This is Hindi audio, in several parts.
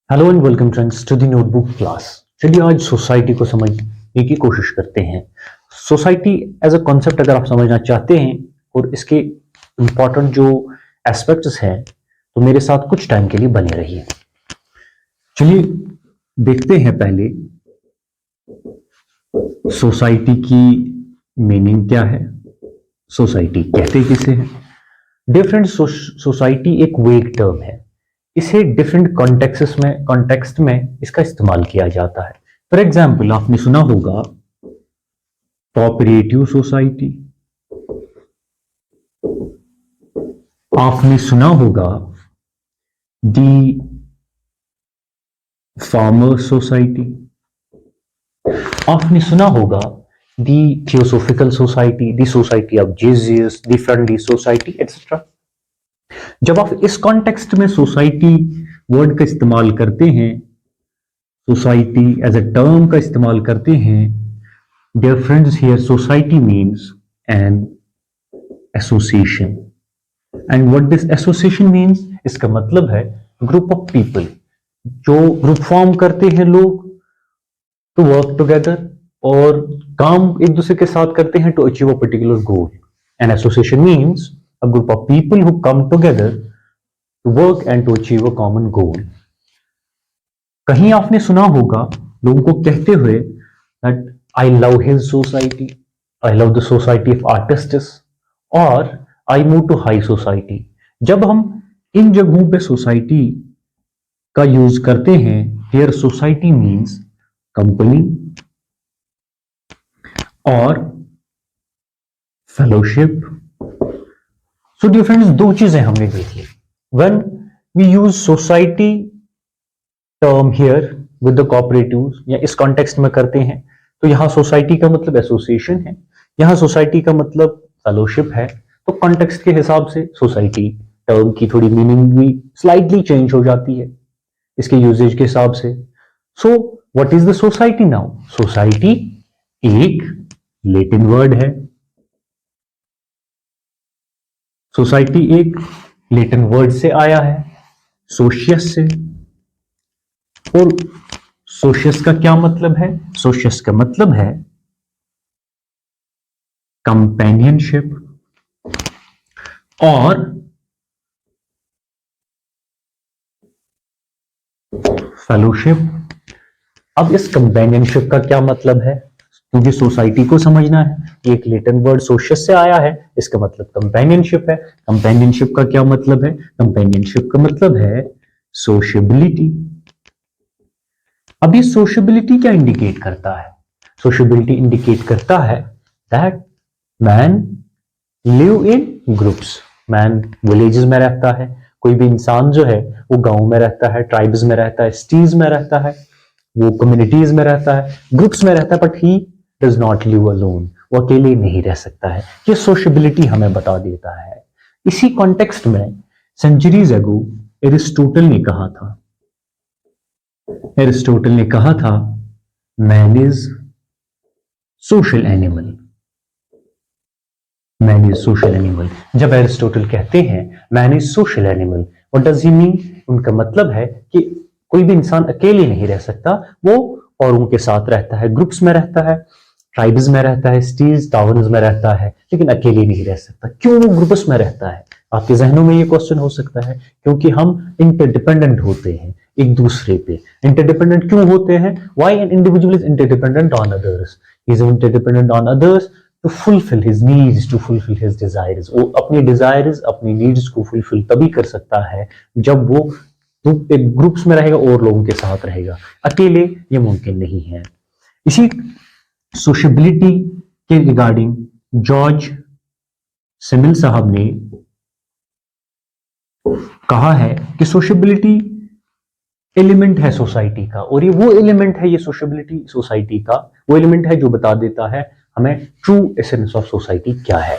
Hello and welcome friends to the notebook class. चलिए आज सोसाइटी को समझने की कोशिश करते हैं। सोसाइटी एज अ कॉन्सेप्ट अगर आप समझना चाहते हैं और इसके इंपॉर्टेंट जो एस्पेक्ट्स हैं तो मेरे साथ कुछ टाइम के लिए बने रहिए। चलिए देखते हैं पहले सोसाइटी की मीनिंग क्या है, सोसाइटी कहते किसे हैं। डिफरेंट सोसाइटी एक वेग टर्म है, इसे डिफरेंट कॉन्टेक्स्ट में इसका इस्तेमाल किया जाता है। फॉर एग्जाम्पल आपने सुना होगा कोऑपरेटिव सोसाइटी, आपने सुना होगा दी फार्मर सोसाइटी, आपने सुना होगा the theosophical society, the society of Jesus, the friendly society etcetera. जब आप इस कॉन्टेक्स्ट में सोसाइटी वर्ड का इस्तेमाल करते हैं, सोसाइटी एज अ टर्म का इस्तेमाल करते हैं, dear friends here society means an association. And what this association means, इसका मतलब है ग्रुप ऑफ पीपल, जो ग्रुप फॉर्म करते हैं लोग टू वर्क टुगेदर और काम एक दूसरे के साथ करते हैं to achieve a particular goal. An association means a group of people who come together to work and to achieve a common goal. कहीं आपने सुना होगा लोगों को कहते हुए that I love his society, I love the society of artists, और I move to high society. जब हम इन जगहों पे सोसाइटी का यूज करते हैं, हियर सोसाइटी मीन्स कंपनी और फेलोशिप। सो डियर फ्रेंड्स, दो चीजें हमने देखी। When we use society term here with the cooperatives या इस कॉन्टेक्स्ट में करते हैं तो यहां सोसाइटी का मतलब एसोसिएशन है, यहां सोसाइटी का मतलब फेलोशिप है। तो कॉन्टेक्स्ट के हिसाब से सोसाइटी टर्म की थोड़ी मीनिंग भी स्लाइटली चेंज हो जाती है इसके यूजेज के हिसाब से। So what is the society now? Society एक लैटिन वर्ड है, सोसाइटी एक लैटिन वर्ड से आया है, सोशियस से। और सोशियस का क्या मतलब है? सोशियस का मतलब है कंपेनियनशिप और फेलोशिप। अब इस कंपेनियनशिप का क्या मतलब है, मुझे सोसाइटी को समझना है। एक लैटिन वर्ड सोशियस से आया है, इसका मतलब कंपेनियनशिप है। कंपेनियनशिप का क्या मतलब है? कंपेनियनशिप का मतलब है सोशबिलिटी। अब ये सोशबिलिटी क्या इंडिकेट करता है? सोशबिलिटी इंडिकेट करता है that man live in groups. Man villages में रहता है, कोई भी इंसान जो है वो गांव में रहता है, ट्राइब्स में रहता है, सिटीज में रहता है, वो कम्युनिटीज में रहता है, ग्रुप्स में रहता है, but he does not live alone, वो अकेले नहीं रह सकता है। ये सोशबिलिटी हमें बता देता है। इसी कॉन्टेक्स्ट में सेंचुरीज अगो एरिस्टोटल ने कहा था man is social animal, man is social animal. जब एरिस्टोटल कहते हैं man is social animal, what does he mean? उनका मतलब है कि कोई भी इंसान अकेले नहीं रह सकता, वो औरों के साथ रहता है, ग्रुप्स में रहता है, ट्राइब्स में रहता है, सिटीज टाउन्स में रहता है, लेकिन अकेले नहीं रह सकता। क्यों वो ग्रुप्स में रहता है? आपके जहनों में ये क्वेश्चन हो सकता है, क्योंकि हम इंटरडिपेंडेंट होते हैं एक दूसरे पे। इंटरडिपेंडेंट क्यों होते हैं? Why an individual is interdependent on others? He is interdependent on others to fulfil his needs, to fulfil his desires. वो अपनी डिजायर्स, अपनी नीड्स को फुलफिल तभी कर सकता है जब वो एक ग्रुप्स में रहेगा और लोगों के साथ रहेगा, अकेले ये मुमकिन नहीं है। इसी सोशबिलिटी के रिगार्डिंग जॉर्ज सिमिल साहब ने कहा है कि सोशबिलिटी एलिमेंट है सोसाइटी का, और ये वो एलिमेंट है, ये सोशबिलिटी सोसाइटी का वो एलिमेंट है जो बता देता है हमें ट्रू एसेंस ऑफ सोसाइटी क्या है।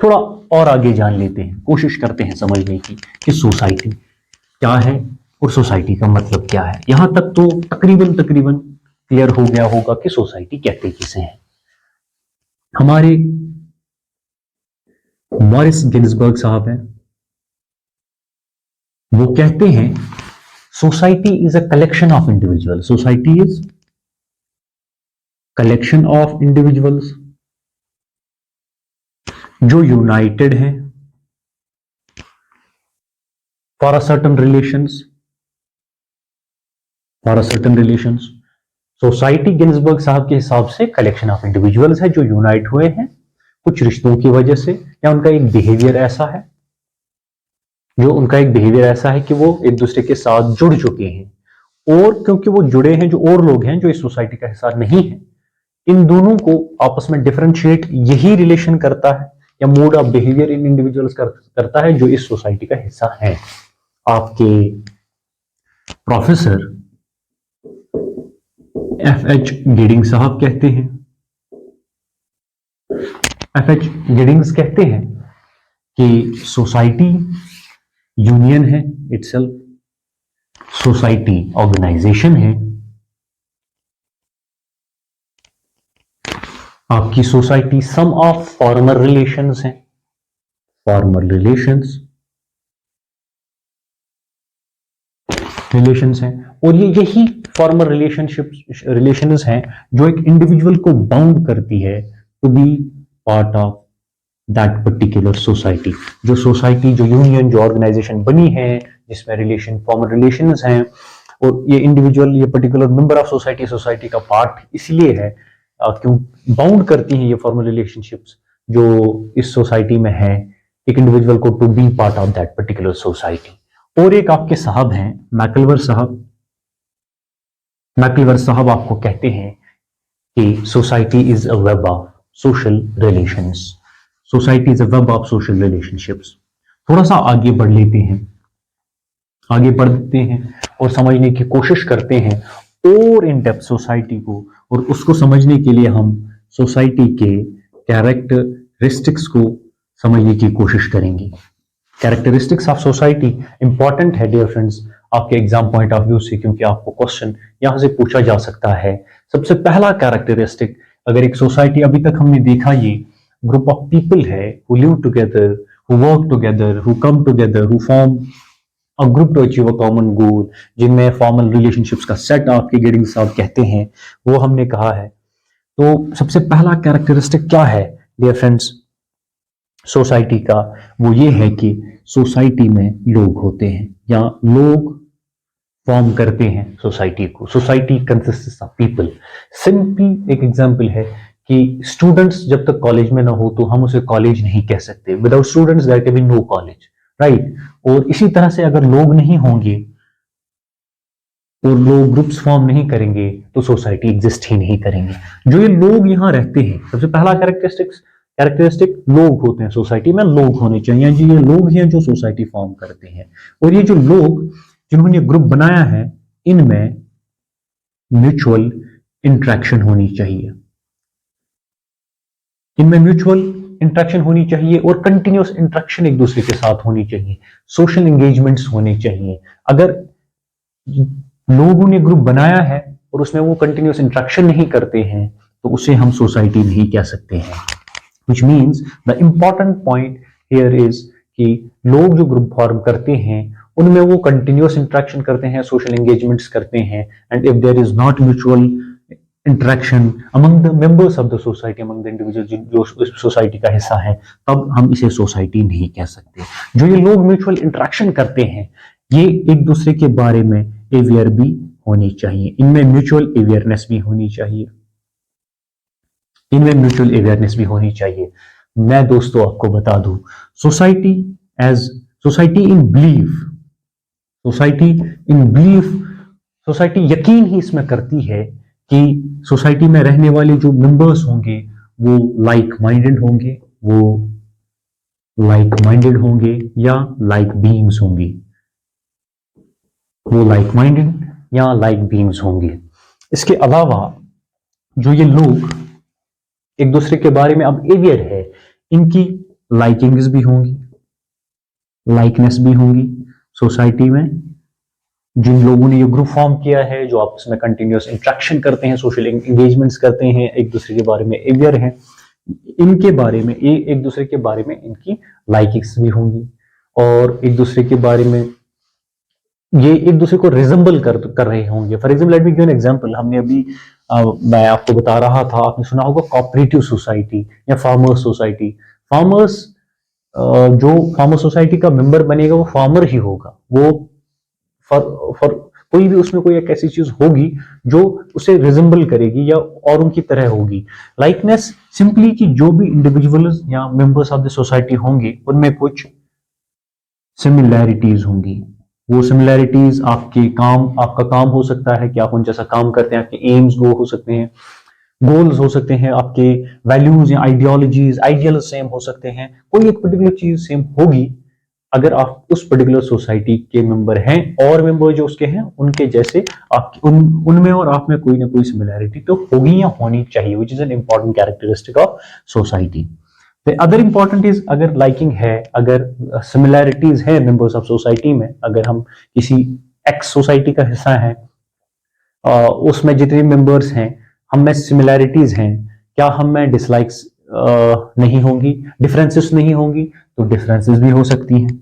थोड़ा और आगे जान लेते हैं, कोशिश करते हैं समझने की कि सोसाइटी क्या है और सोसाइटी का मतलब क्या है। यहां तक तो तकरीबन तकरीबन क्लियर हो गया होगा कि सोसाइटी कहते किसे हैं। हमारे मॉरिस गिन्सबर्ग साहब हैं, वो कहते हैं society is a collection of individual, society is collection of individuals जो यूनाइटेड हैं for a certain relations, for a certain relations. Society Ginsberg साहब के हिसाब से कलेक्शन ऑफ इंडिविजुअल्स है जो यूनाइट हुए हैं कुछ रिश्तों की वजह से, या उनका एक बिहेवियर ऐसा है, जो उनका एक बिहेवियर ऐसा है कि वो एक दूसरे के साथ जुड़ चुके हैं, और क्योंकि वो जुड़े हैं जो और लोग हैं जो इस सोसाइटी का हिस्सा नहीं है, इन दोनों को आपस में डिफरेंशिएट यही रिलेशन करता है या mode of behaviour in individuals करता है जो इस सोसाइटी का हिस्सा है। आपके प्रोफेसर एफ.एच. गिडिंग साहब कहते हैं, एफ.एच. गिडिंग्स कहते हैं कि सोसाइटी यूनियन है इटसेल्फ, सोसाइटी ऑर्गेनाइजेशन है, आपकी society sum of formal relations है, फॉर्मर रिलेशंस हैं, और ये यही फॉर्मर रिलेशंस हैं जो एक इंडिविजुअल को बाउंड करती है to be part of that particular society. जो सोसाइटी, जो यूनियन, जो ऑर्गेनाइजेशन बनी है जिसमें फॉर्मल रिलेशंस हैं, और ये इंडिविजुअल, ये पर्टिकुलर मेंबर ऑफ सोसाइटी का पार्ट इसलिए है क्यों बाउंड करती हैं ये फॉर्मल रिलेशनशिप्स जो इस सोसाइटी में है एक इंडिविजुअल को to be part of that particular society. और एक आपके साहब हैं मैकलवर साहब, मैकलवर साहब आपको कहते हैं कि society is a web of social relations, society is a web of social relationships. थोड़ा सा आगे बढ़ लेते हैं, आगे बढ़ते हैं और समझने की कोशिश करते हैं और इन डेप्थ सोसाइटी को, और उसको समझने के लिए हम सोसाइटी के कैरेक्टरिस्टिक्स को समझने की कोशिश करेंगे। कैरेक्टरिस्टिक्स ऑफ सोसाइटी इंपॉर्टेंट है डियर फ्रेंड्स आपके एग्जाम पॉइंट ऑफ व्यू से, क्योंकि आपको क्वेश्चन यहां से पूछा जा सकता है। सबसे पहला कैरेक्टरिस्टिक, अगर एक सोसाइटी अभी तक हमने देखा ये ग्रुप ऑफ पीपल है who live together, who work together, who come together, who form a group to achieve a common goal, जिनमें फॉर्मल रिलेशनशिप्स का सेट आपके गिडिंग साहब कहते हैं, वो हमने कहा है। तो सबसे पहला कैरेक्टरिस्टिक क्या है डियर फ्रेंड्स सोसाइटी का, वो ये है कि सोसाइटी में लोग होते हैं या लोग फॉर्म करते हैं सोसाइटी को। Society consists of people. Simple एक एग्जांपल है कि स्टूडेंट्स जब तक कॉलेज में ना हो तो हम उसे कॉलेज नहीं कह सकते, without students there can be no college, right. और इसी तरह से अगर लोग नहीं होंगे और लोग ग्रुप्स फॉर्म नहीं करेंगे तो सोसाइटी एग्जिस्ट ही नहीं करेंगे। जो ये लोग यहाँ रहते हैं, सबसे पहला कैरेक्टरिस्टिक लोग होते हैं, सोसाइटी में लोग होने चाहिए जी, ये लोग हैं जो सोसाइटी फॉर्म करते हैं। और ये जो लोग जिन्होंने ग्रुप बनाया है इनमें म्यूचुअल इंट्रैक्शन होनी चाहिए, इनमें म्यूचुअल इंट्रैक्शन होनी चाहिए और कंटिन्यूअस इंट्रैक्शन एक दूसरे के साथ होनी चाहिए, सोशल एंगेजमेंट्स होने चाहिए। अगर लोगों ने ग्रुप बनाया है और उसमें वो कंटिन्यूअस इंट्रैक्शन नहीं करते हैं तो उसे हम सोसाइटी नहीं कह सकते हैं। Which means the important point here is कि लोग जो ग्रुप फॉर्म करते हैं उनमें वो कंटिन्यूअस इंट्रैक्शन करते हैं, सोशल एंगेजमेंट्स करते हैं, and if there is not mutual interaction among the members of the society, among the individual जो सोसाइटी का हिस्सा है, तब हम इसे सोसाइटी नहीं कह सकते। जो ये लोग म्यूचुअल इंटरेक्शन करते हैं ये एक दूसरे के बारे में अवेयर भी होनी चाहिए, इनमें म्यूचुअल अवेयरनेस भी होनी चाहिए, इनमें म्यूचुअल अवेयरनेस भी होनी चाहिए। मैं दोस्तों आपको बता दूं society as society in belief, society in belief, society यकीन ही इसमें करती है कि सोसाइटी में रहने वाले जो मेंबर्स होंगे वो लाइक माइंडेड होंगे, वो लाइक माइंडेड होंगे या लाइक बीइंग्स होंगी, वो लाइक माइंडेड या लाइक बीइंग्स होंगे। इसके अलावा जो ये लोग एक दूसरे के बारे में अब अवेयर है, इनकी लाइकिंग्स भी होंगी, लाइकनेस भी होंगी सोसाइटी में। जिन लोगों ने ये ग्रुप फॉर्म किया है, जो आपस में कंटिन्यूअस इंटरेक्शन करते हैं, सोशल एंगेजमेंट्स करते हैं, एक दूसरे के बारे में अवेयर हैं, इनके बारे में एक दूसरे के बारे में इनकी लाइकिंग्स भी होंगी और एक दूसरे के बारे में ये एक दूसरे को रिजेंबल कर रहे होंगे। For example let me give an example, हमने अभी मैं आपको बता रहा था, आपने सुना होगा कोऑपरेटिव सोसाइटी या फार्मर्स सोसाइटी। फार्मर्स जो फार्मर सोसाइटी का मेंबर बनेगा वो फार्मर ही होगा, वो फॉर कोई भी उसमें कोई एक ऐसी चीज होगी जो उसे रिजेंबल करेगी या और उनकी तरह होगी। लाइकनेस सिंपली कि जो भी इंडिविजुअल्स या मेंबर्स ऑफ द सोसाइटी होंगे उनमें कुछ सिमिलैरिटीज होंगी। वो सिमिलैरिटीज आपका काम हो सकता है कि आप उन जैसा काम करते हैं, आपके एम्स गो हो सकते हैं, गोल्स हो सकते हैं, आपके वैल्यूज या आइडियोलॉजीज आइडियल सेम हो सकते हैं, कोई एक पर्टिकुलर चीज सेम होगी अगर आप उस पर्टिकुलर सोसाइटी के मेंबर हैं और मेंबर जो उसके हैं उनके जैसे आप उनमें और आप में कोई ना कोई सिमिलैरिटी तो होगी या होनी चाहिए, which is an important characteristic of society. Other important is अगर लाइकिंग है, अगर सिमिलैरिटीज है मेंबर्स ऑफ सोसाइटी में, अगर हम किसी एक्स सोसाइटी का हिस्सा है, उसमें जितने मेंबर्स हैं हम में सिमिलैरिटीज हैं, क्या हम में डिसलाइक्स नहीं होंगी, डिफरेंसेस नहीं होंगी? तो डिफरेंसेस भी हो सकती हैं,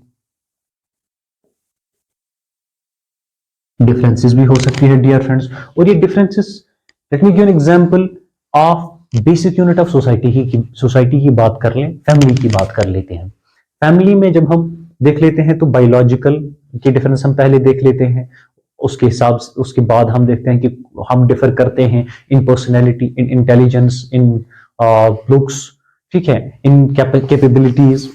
डिफरेंसेस भी हो सकती है डियर फ्रेंड्स। और ये differences, let me give an example of basic unit of society की बात कर लें, फैमिली की बात कर लेते हैं। फैमिली में जब हम देख लेते हैं तो बायोलॉजिकल की डिफरेंस हम पहले देख लेते हैं, उसके बाद हम देखते हैं कि हम डिफर करते हैं in personality, in intelligence, in looks, ठीक है, इन कैपेबिलिटीज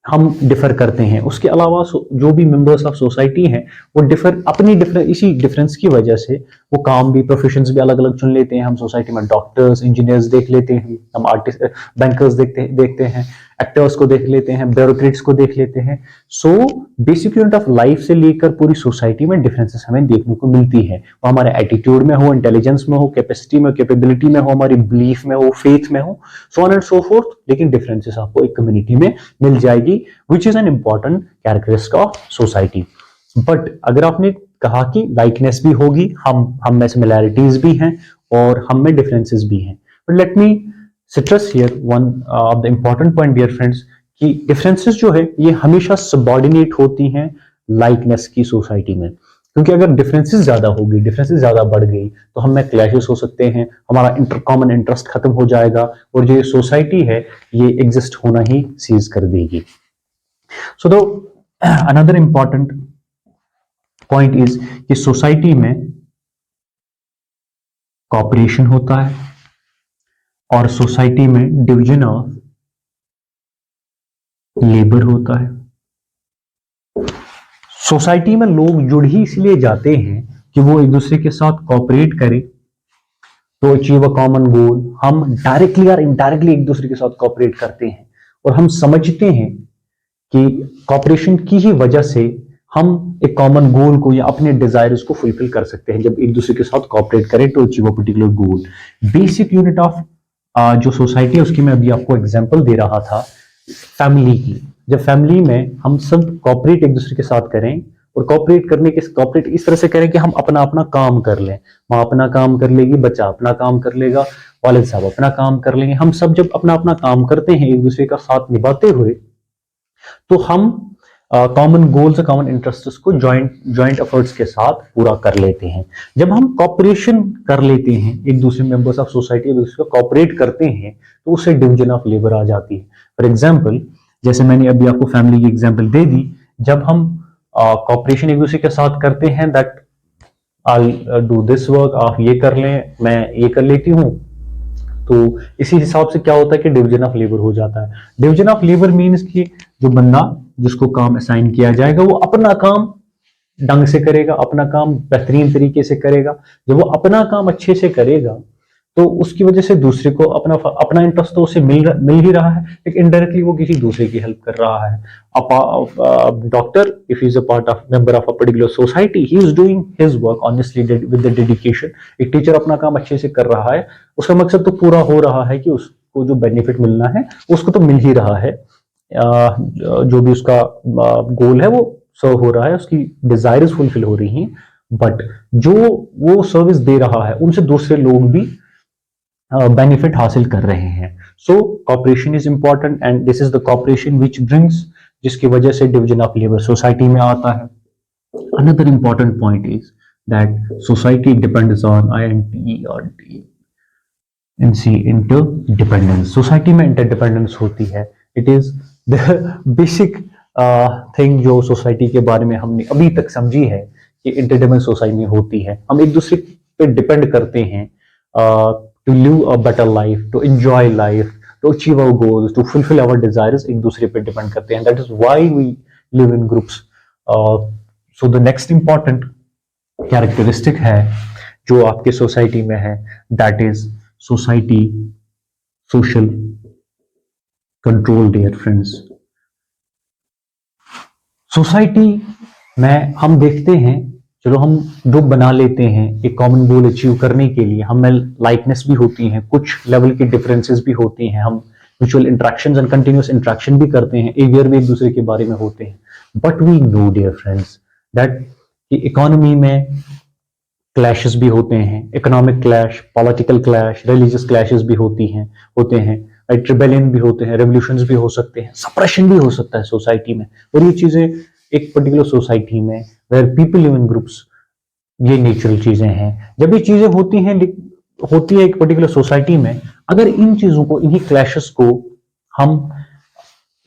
हम डिफर करते हैं। उसके अलावा जो भी मेंबर्स ऑफ सोसाइटी हैं वो इसी डिफरेंस की वजह से वो काम भी, प्रोफेशंस भी अलग अलग चुन लेते हैं। हम सोसाइटी में डॉक्टर्स, इंजीनियर्स देख लेते हैं, हम आर्टिस्ट, बैंकर्स देखते हैं, एक्टर्स को देख लेते हैं, ब्यूरोक्रेट्स को देख लेते हैं। So basic unit of life से लेकर पूरी सोसाइटी में डिफरेंसेस हमें देखने को मिलती है, वो हमारे एटीट्यूड में हो, इंटेलिजेंस में हो, कैपेसिटी में, कैपेबिलिटी में हो, हमारी बिलीफ में हो, फेथ में हो, so on and so fourth. लेकिन डिफरेंसेस आपको एक कम्युनिटी में मिल जाएगी, which is an important characteristic of society. But अगर आपने कहा कि लाइकनेस भी होगी, हम में सिमिलैरिटीज भी हैं और हम में डिफरेंसेस भी हैं, but let me stress here one of the important point dear friends, कि डिफरेंसेस जो है ये हमेशा सबऑर्डिनेट होती हैं लाइकनेस की सोसाइटी में। क्योंकि अगर डिफरेंसेस ज्यादा होगी, डिफरेंसेस ज्यादा बढ़ गई तो हम में क्लैशेस हो सकते हैं, हमारा कॉमन इंटरेस्ट खत्म हो जाएगा और जो ये सोसाइटी है ये एग्जिस्ट होना ही सीज कर देगी। सो दो अनदर इंपॉर्टेंट पॉइंट इज कि सोसाइटी में कॉपरेशन होता है और सोसाइटी में डिवीजन ऑफ लेबर होता है। सोसाइटी में लोग जुड़ ही इसलिए जाते हैं कि वो एक दूसरे के साथ कॉपरेट करें तो अचीव अ कॉमन गोल। हम डायरेक्टली और इनडायरेक्टली एक दूसरे के साथ कॉपरेट करते हैं और हम समझते हैं कि कॉपरेशन की ही वजह से हम एक कॉमन गोल को या अपने डिजायर्स को फुलफिल कर सकते हैं। जब एक दूसरे के साथ कॉपरेट करें to achieve a particular goal. Basic unit of जो सोसाइटी है उसकी मैं अभी आपको एग्जांपल दे रहा था फैमिली की। जब फैमिली में हम सब कॉपरेट एक दूसरे के साथ करें और कॉपरेट इस तरह से करें कि हम अपना अपना काम कर लें, माँ अपना काम कर लेगी, बच्चा अपना काम कर लेगा, वालिद साहब अपना काम कर लेंगे। हम सब जब अपना अपना काम करते हैं एक दूसरे का साथ निभाते हुए तो हम कॉमन गोल्स, कॉमन इंटरेस्ट्स को जॉइंट एफर्ट्स के साथ पूरा कर लेते हैं। जब हम कॉपरेशन कर लेते हैं, एक दूसरे मेंबर्स ऑफ सोसाइटी एक दूसरे को कॉपरेट करते हैं तो उससे डिवीजन ऑफ लेबर आ जाती है। फॉर एग्जाम्पल जैसे मैंने अभी आपको फैमिली की एग्जाम्पल दे दी, जब हम कॉपरेशन एक दूसरे के साथ करते हैं that I do this work, आप ये कर लें, मैं ये कर लेती हूँ, तो इसी हिसाब से क्या होता है कि डिवीजन ऑफ लेबर हो जाता है। डिवीजन ऑफ लेबर मीन्स कि जो बंदा जिसको काम असाइन किया जाएगा वो अपना काम ढंग से करेगा, अपना काम बेहतरीन तरीके से करेगा। जब वो अपना काम अच्छे से करेगा तो उसकी वजह से दूसरे को अपना इंटरेस्ट तो उसे मिल ही रहा है, लेकिन इनडायरेक्टली वो किसी दूसरे की हेल्प कर रहा है। Doctor if is a part of member of a particular society, he is doing his work honestly with the dedication. एक टीचर अपना काम अच्छे से कर रहा है, उसका मकसद तो पूरा हो रहा है कि उसको जो बेनिफिट मिलना है उसको तो मिल ही रहा है, जो भी उसका गोल है वो सर्व हो रहा है, उसकी डिजायर्स फुलफिल हो रही हैं। बट जो वो सर्विस दे रहा है उनसे दूसरे लोग भी बेनिफिट हासिल कर रहे हैं। So cooperation is important and this is the cooperation which brings, जिसकी वजह से डिवीजन ऑफ लेबर सोसाइटी में आता है। Another important point is that society depends on interdependence. Society में इंटरडिपेंडेंस होती है. It is the basic thing जो सोसाइटी के बारे में हमने अभी तक समझी है कि इंटरडिपेंडेंस सोसाइटी में होती है. हम एक दूसरे पे डिपेंड करते हैं to live a better life, to enjoy life, to achieve our goals, to fulfil our desires. एक दूसरे पे डिपेंड करते हैं. That is why we live in groups. So the next important characteristic है जो आपके सोसाइटी में है, that is society social control. Dear friends, society में हम देखते हैं, चलो हम ग्रुप बना लेते हैं एक कॉमन गोल अचीव करने के लिए. हमें लाइकनेस भी होती है, कुछ लेवल की डिफरेंसेस भी होती हैं, हम mutual interactions and continuous interaction भी करते हैं, अवेयर भी एक दूसरे के बारे में होते हैं. But we know dear friends that economy में क्लैशेस भी होते हैं. Economic clash, political clash, religious clashes भी होते हैं. रिबेलियन भी होते हैं, रेवोल्यूशंस भी हो सकते हैं, सप्रेशन भी हो सकता है सोसाइटी में. और ये चीजें एक पर्टिकुलर सोसाइटी में where people live in groups, ये नेचुरल चीजें हैं. जब ये चीजें होती है एक पर्टिकुलर सोसाइटी में, अगर इन चीजों को, इन्हीं क्लैशेस को हम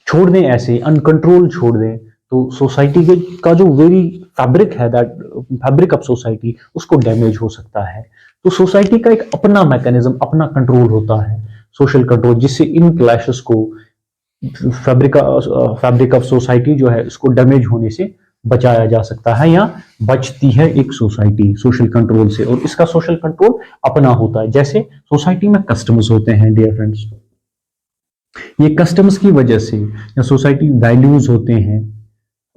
छोड़ दें, ऐसे अनकंट्रोल छोड़ दें, तो सोसाइटी का जो वेरी फैब्रिक है, दैट फैब्रिक ऑफ सोसाइटी, उसको डैमेज हो सकता है. तो सोसाइटी का एक अपना मैकेनिज्म, अपना कंट्रोल होता है, सोशल कंट्रोल, जिससे इन क्लैशेस को, फैब्रिक ऑफ सोसाइटी जो है, इसको डैमेज होने से बचाया जा सकता है, या बचती है एक सोसाइटी सोशल कंट्रोल से. और इसका सोशल कंट्रोल अपना होता है. जैसे सोसाइटी में कस्टम्स होते हैं डियर फ्रेंड्स, ये कस्टम्स की वजह से, या सोसाइटी वैल्यूज होते हैं,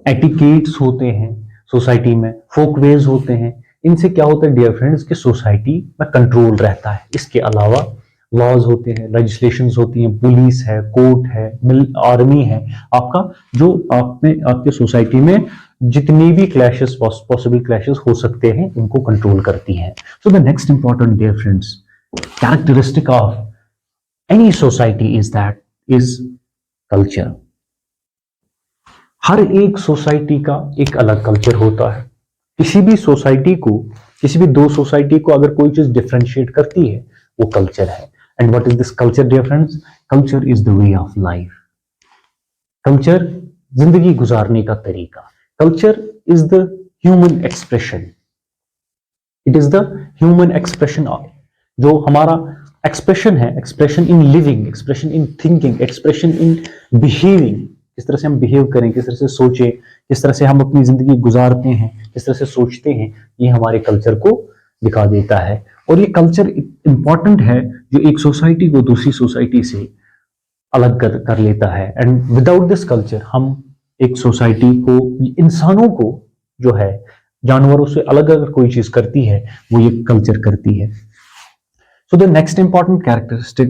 एटिकेट्स होते हैं सोसाइटी में, फोकवेज होते हैं. इनसे क्या होता है डियर फ्रेंड्स कि सोसाइटी में कंट्रोल रहता है. इसके अलावा लॉज होते हैं, लेजिस्लेशंस होती हैं, पुलिस है, कोर्ट है, आर्मी है, आपका जो आपके सोसाइटी में जितनी भी क्लैशेस, पॉसिबल क्लैशेस हो सकते हैं, इनको कंट्रोल करती हैं. So the next important dear friends characteristic of any society is culture. हर एक सोसाइटी का एक अलग कल्चर होता है. किसी भी दो सोसाइटी को अगर कोई चीज डिफरेंशिएट करती है, वो कल्चर है. And what is this culture dear friends? Culture is the way of life. Culture जिंदगी गुजारने का तरीका. Culture is the human expression. It is the human expression of, जो हमारा एक्सप्रेशन है, expression in living, expression in thinking, expression in behaving. किस तरह से हम बिहेव करें, किस तरह से सोचें, किस तरह से हम अपनी जिंदगी गुजारते हैं, किस तरह से सोचते हैं, ये हमारे कल्चर को दिखा देता है. और ये कल्चर इंपॉर्टेंट है जो एक सोसाइटी को दूसरी सोसाइटी से अलग कर लेता है. एंड विदाउट दिस कल्चर हम एक सोसाइटी को, इंसानों को जो है, जानवरों से अलग अगर कोई चीज करती है, वो ये कल्चर करती है. So the next important characteristic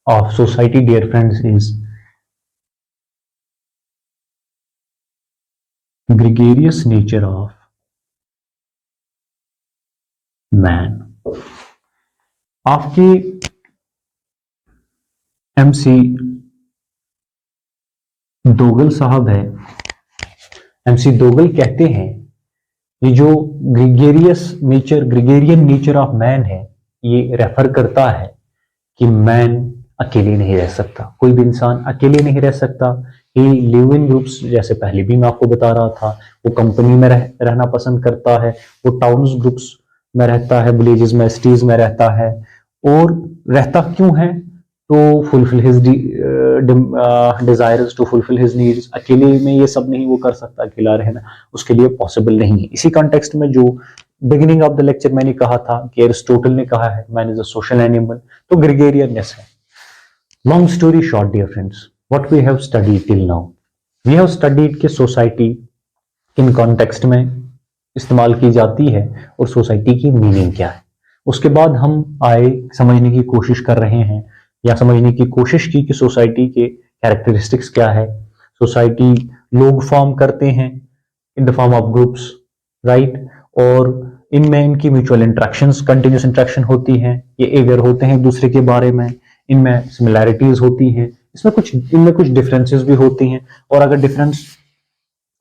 of society dear friends is gregarious nature of man. आपके MC दोगल साहब है, MC दोगल कहते हैं, ये जो ग्रेगेरियन नेचर ऑफ मैन है, ये रेफर करता है कि मैन अकेले नहीं रह सकता. कोई भी इंसान अकेले नहीं रह सकता. ही लिव इन ग्रुप्स, जैसे पहले भी मैं आपको बता रहा था. वो कंपनी में रहना पसंद करता है, वो टाउन्स ग्रुप्स में रहता है, विलेजेस में, सिटीज में रहता है. और रहता क्यों है? तो fulfil his desires, to fulfil his needs. अकेले में ये सब नहीं वो कर सकता, अकेला रहना उसके लिए पॉसिबल नहीं है. इसी कॉन्टेक्स्ट में जो बिगिनिंग ऑफ द लेक्चर मैंने कहा था कि एरिस्टोटल ने कहा है man is a social animal, तो ग्रेगेरियननेस है. Long story short dear friends, what we have studied till now, we have studied कि सोसाइटी किन कॉन्टेक्स्ट में इस्तेमाल की जाती है और सोसाइटी की मीनिंग क्या है. उसके बाद हम समझने की कोशिश कर रहे हैं, या समझने की कोशिश की कि सोसाइटी के कैरेक्टरिस्टिक्स क्या है. सोसाइटी लोग फॉर्म करते हैं in the form of groups, right, और इनमें इनकी म्यूचुअल इंट्रैक्शंस, कंटिन्यूस इंट्रैक्शन होती हैं, ये अवेयर होते हैं एक दूसरे के बारे में, इनमें सिमिलैरिटीज होती हैं, इनमें कुछ डिफरेंसेस भी होती हैं. और अगर डिफरेंस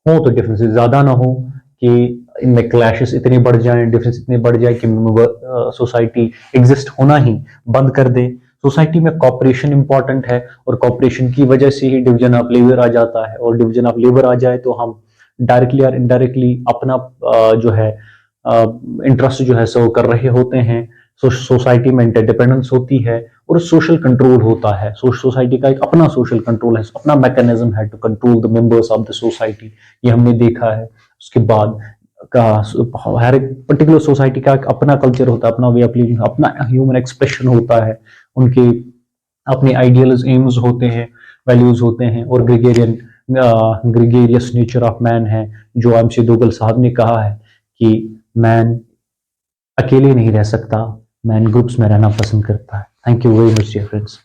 हो तो डिफरेंसेस ज्यादा ना हो, कि इनमें क्लैशेस इतने बढ़ जाएं, डिफरेंस इतने बढ़ जाए कि सोसाइटी एग्जिस्ट होना ही बंद कर दे। सोसाइटी में कॉपरेशन इंपॉर्टेंट है और कॉपरेशन की वजह से ही डिवीजन ऑफ लेबर आ जाता है, और डिवीजन ऑफ लेबर आ जाए तो हम डायरेक्टली और इनडायरेक्टली अपना जो है इंटरेस्ट जो है सर्व कर रहे होते हैं। सोसाइटी में इंटरडिपेंडेंस होती है और सोशल कंट्रोल होता है। सोसाइटी का एक अपना सोशल कंट्रोल है, अपना मैकेनिज्म है to control the members of the society, ये हमने देखा है। उसके बाद का हर एक पर्टिकुलर सोसाइटी का एक अपना कल्चर होता है, अपना वे ऑफ लिविंग, अपना ह्यूमन एक्सप्रेशन होता है, उनके अपने आइडियल्स एम्स होते हैं, वैल्यूज होते हैं, और ग्रेगेरियस नेचर ऑफ मैन है, जो एमसी दोगल साहब ने कहा है कि मैन अकेले नहीं रह सकता, मैन ग्रुप्स में रहना पसंद करता है। Thank you very much dear friends.